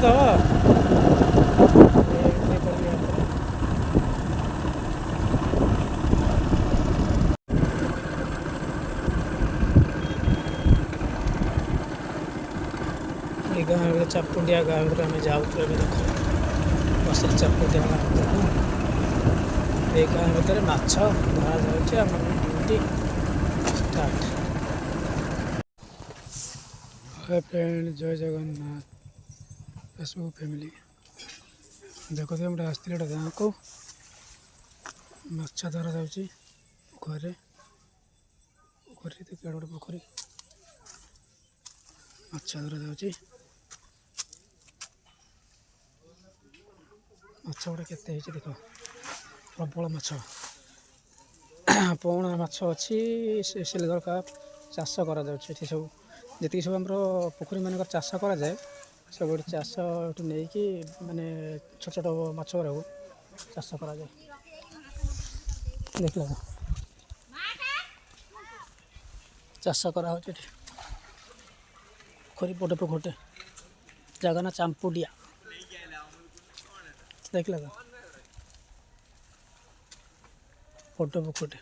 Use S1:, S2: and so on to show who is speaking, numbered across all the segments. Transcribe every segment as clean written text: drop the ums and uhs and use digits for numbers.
S1: दवा गाँव चापुंडिया गाँव आम जाऊँ देख बस चापुंडिया गाँव ये गाँव भितर माछ धरा जाऊँगी आम ड्यूटी स्टार्ट। हाय फ्रेंड, जय जगन्नाथ फेसबुक फैमिली। देखो तो हमें आसती गाँव को माछ धरा जाऊँगी पोखरी पोखरी देखिए गोटे पोखरी माछ धरा जाऊँगी। माछ गुड़ा केते देख प्रबल माछ पौणा माछ अच्छी सिल्वर काप चाष करा सब जी सब आम पोखरी मानक चाष कराए सब चाष नहीं कि माने छोट छोट माछ गुरा चाष करा देख चाष करा पोखरी बड़े पोखरटे जगह ना चांपुडिया देख बड़ पोखरटे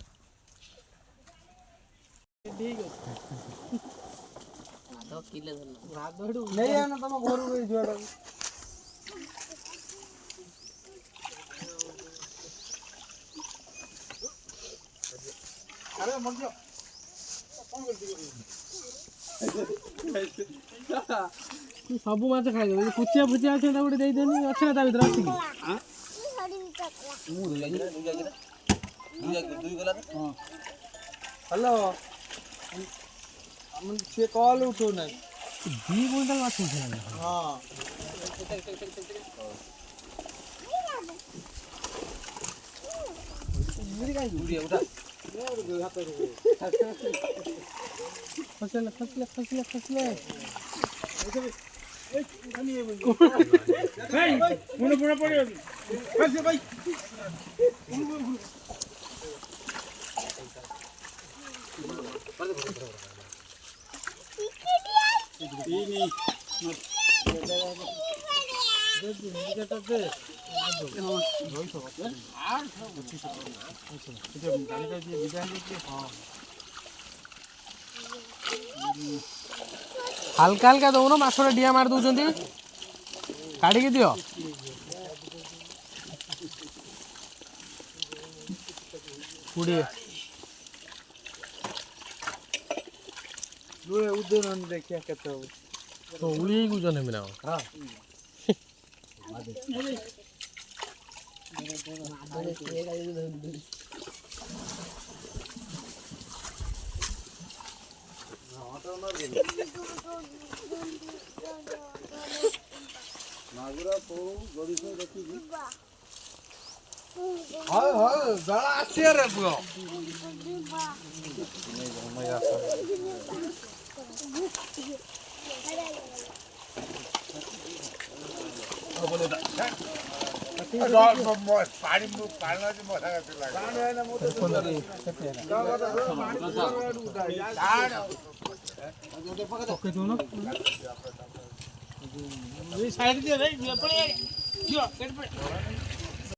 S1: सब माछ खाई पुचिया फुचिया अच्छे गोटे देदेनि अच्छे ना भर हेलो से कॉल उठो ना 2 क्विंटल माछ हाँ फसले फसले फसले फसले भाई मुंडे पूरा पड़े फसले भाई हल्का हल्का दौन माछटा डिया मार दौरान काढ़ी दियो कोड़े उदयन देखिए केते तो उड़ी गुजन है ना हां मागुरा को गड़ी से देखी हाय हाय जला आसी रे पुओ पानी पालना से मजा आती लगा साइड दे भाई